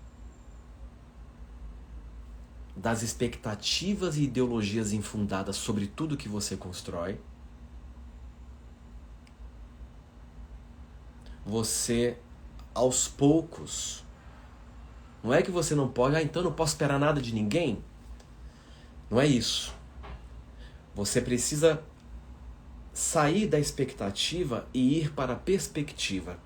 das expectativas e ideologias infundadas sobre tudo que você constrói. Você, aos poucos, não é que você não pode, então não posso esperar nada de ninguém. Não é isso. Você precisa sair da expectativa e ir para a perspectiva.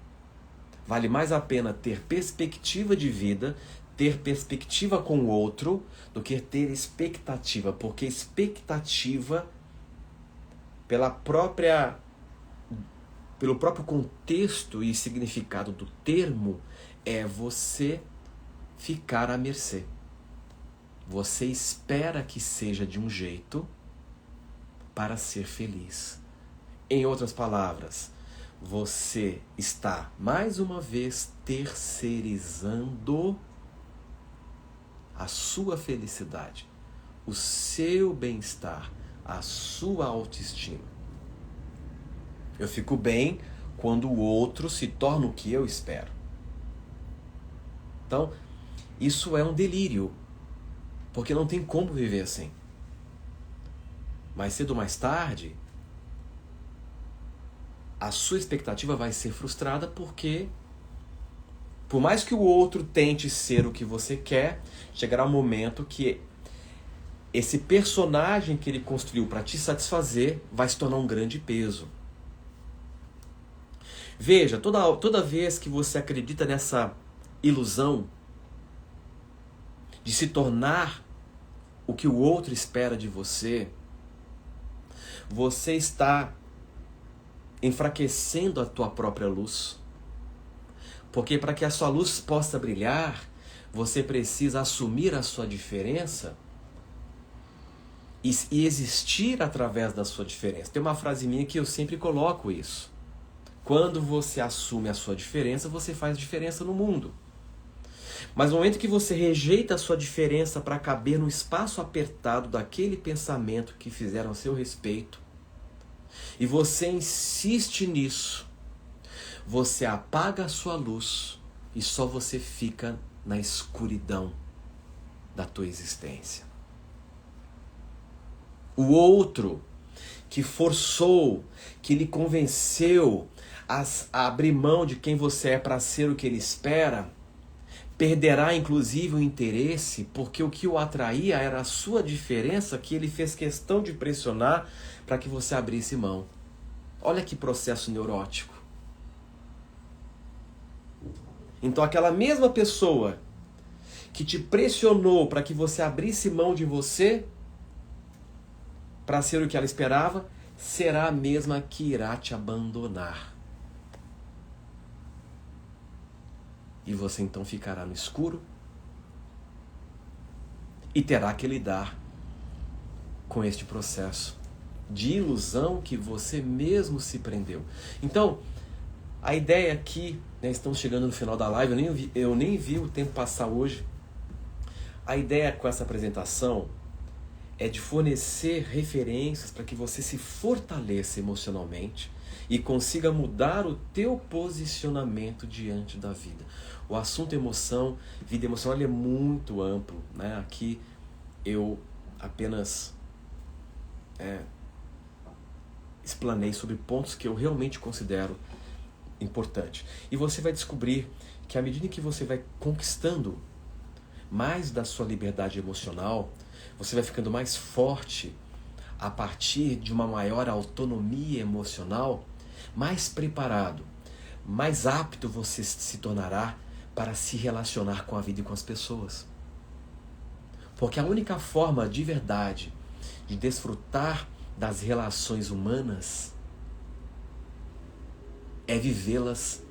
Vale mais a pena ter perspectiva de vida, ter perspectiva com o outro, do que ter expectativa. Porque expectativa, pelo próprio contexto e significado do termo, é você ficar à mercê. Você espera que seja de um jeito para ser feliz. Em outras palavras, você está, mais uma vez, terceirizando a sua felicidade, o seu bem-estar, a sua autoestima. Eu fico bem quando o outro se torna o que eu espero. Então, isso é um delírio, porque não tem como viver assim. Mais cedo ou mais tarde, a sua expectativa vai ser frustrada porque, por mais que o outro tente ser o que você quer, chegará um momento que esse personagem que ele construiu para te satisfazer vai se tornar um grande peso. Veja, toda vez que você acredita nessa ilusão de se tornar o que o outro espera de você, você está enfraquecendo a tua própria luz. Porque para que a sua luz possa brilhar, você precisa assumir a sua diferença e existir através da sua diferença. Tem uma frase minha que eu sempre coloco isso. Quando você assume a sua diferença, você faz diferença no mundo. Mas no momento que você rejeita a sua diferença para caber no espaço apertado daquele pensamento que fizeram a seu respeito, e você insiste nisso, você apaga a sua luz e só você fica na escuridão da tua existência. O outro que forçou, que lhe convenceu a abrir mão de quem você é para ser o que ele espera, perderá inclusive o interesse, porque o que o atraía era a sua diferença, que ele fez questão de pressionar para que você abrisse mão. Olha que processo neurótico. Então aquela mesma pessoa que te pressionou para que você abrisse mão de você, para ser o que ela esperava, será a mesma que irá te abandonar. E você então ficará no escuro e terá que lidar com este processo de ilusão que você mesmo se prendeu. Então, a ideia aqui, estamos chegando no final da live, eu nem vi o tempo passar hoje. A ideia com essa apresentação é de fornecer referências para que você se fortaleça emocionalmente e consiga mudar o teu posicionamento diante da vida. O assunto emoção, vida emocional, ele é muito amplo, né? Aqui eu apenas explanei sobre pontos que eu realmente considero importantes. E você vai descobrir que à medida que você vai conquistando mais da sua liberdade emocional, você vai ficando mais forte a partir de uma maior autonomia emocional, mais preparado, mais apto você se tornará para se relacionar com a vida e com as pessoas. Porque a única forma de verdade de desfrutar das relações humanas é vivê-las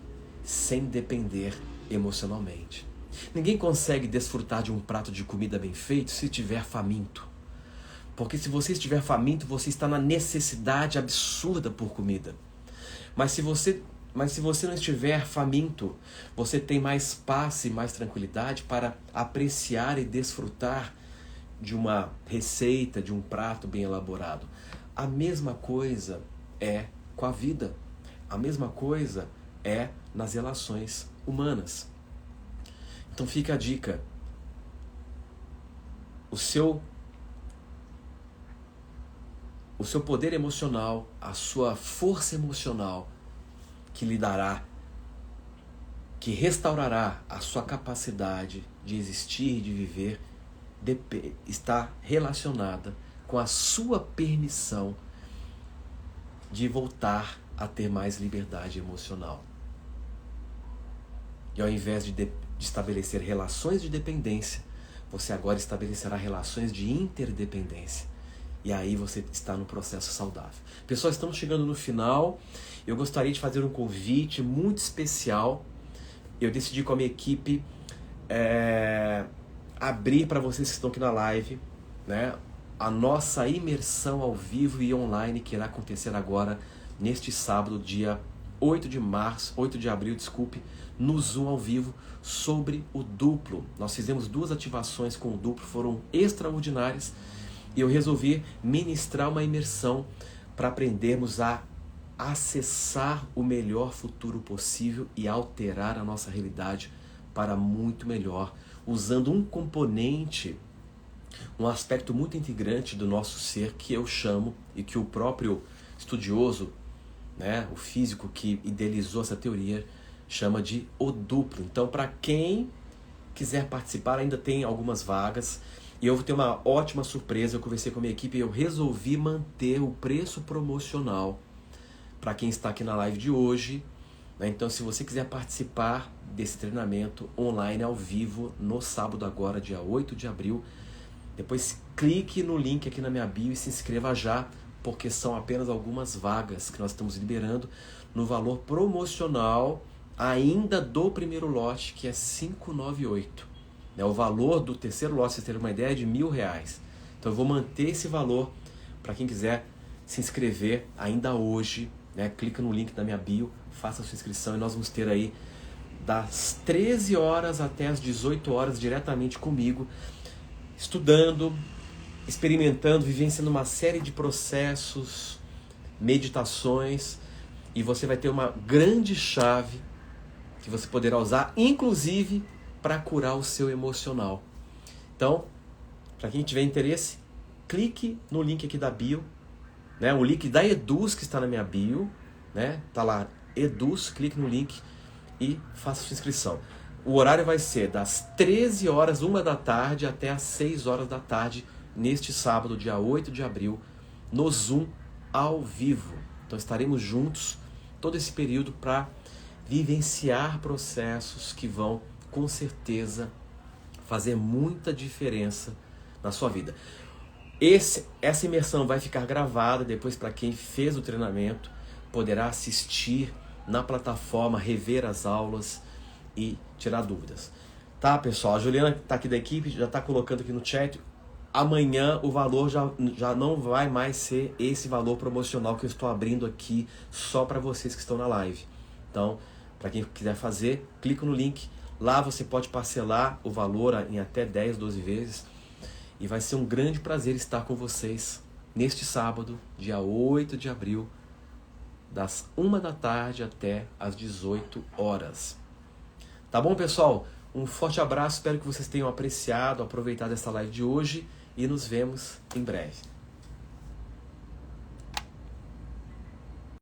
sem depender emocionalmente. Ninguém consegue desfrutar de um prato de comida bem feito se estiver faminto. Porque se você estiver faminto, você está na necessidade absurda por comida. Mas se você não estiver faminto, você tem mais paz e mais tranquilidade para apreciar e desfrutar de uma receita, de um prato bem elaborado. A mesma coisa é com a vida. A mesma coisa é nas relações humanas. Então fica a dica. O seu poder emocional, a sua força emocional que lhe dará, que restaurará a sua capacidade de existir e de viver, está relacionada com a sua permissão de voltar a ter mais liberdade emocional. E ao invés de estabelecer relações de dependência, você agora estabelecerá relações de interdependência. E aí você está no processo saudável. Pessoal, estamos chegando no final. Eu gostaria de fazer um convite muito especial. Eu decidi com a minha equipe abrir para vocês que estão aqui na live, né, a nossa imersão ao vivo e online que irá acontecer agora neste sábado, dia 8 de abril, no Zoom ao vivo, sobre o duplo. Nós fizemos 2 ativações com o duplo, foram extraordinárias, e eu resolvi ministrar uma imersão para aprendermos a acessar o melhor futuro possível e alterar a nossa realidade para muito melhor, usando um componente, um aspecto muito integrante do nosso ser que eu chamo, e que o próprio estudioso, né, o físico que idealizou essa teoria, chama de o duplo. Então, para quem quiser participar, ainda tem algumas vagas. E eu vou ter uma ótima surpresa. Eu conversei com a minha equipe e eu resolvi manter o preço promocional para quem está aqui na live de hoje, né? Então, se você quiser participar desse treinamento online ao vivo no sábado agora, dia 8 de abril, depois clique no link aqui na minha bio e se inscreva já, porque são apenas algumas vagas que nós estamos liberando no valor promocional ainda do primeiro lote, que é 598. O valor do terceiro lote, vocês terem uma ideia, é de R$1.000. Então eu vou manter esse valor para quem quiser se inscrever ainda hoje, né? Clica no link da minha bio, faça a sua inscrição e nós vamos ter aí das 13 horas até as 18 horas diretamente comigo, estudando, experimentando, vivenciando uma série de processos, meditações, e você vai ter uma grande chave que você poderá usar, inclusive, para curar o seu emocional. Então, para quem tiver interesse, clique no link aqui da bio, né? O link da Eduz que está na minha bio, né? Tá lá, Eduz, clique no link e faça sua inscrição. O horário vai ser das 13 horas, 1 da tarde, até as 6 horas da tarde, neste sábado, dia 8 de abril, no Zoom ao vivo. Então estaremos juntos todo esse período para vivenciar processos que vão, com certeza, fazer muita diferença na sua vida. Essa imersão vai ficar gravada depois, para quem fez o treinamento, poderá assistir na plataforma, rever as aulas e tirar dúvidas. Tá, pessoal? A Juliana, que está aqui da equipe, já está colocando aqui no chat. Amanhã o valor já não vai mais ser esse valor promocional que eu estou abrindo aqui só para vocês que estão na live. Então, para quem quiser fazer, clica no link. Lá você pode parcelar o valor em até 10, 12 vezes. E vai ser um grande prazer estar com vocês neste sábado, dia 8 de abril, das 1 da tarde até as 18 horas. Tá bom, pessoal? Um forte abraço, espero que vocês tenham apreciado, aproveitado essa live de hoje e nos vemos em breve.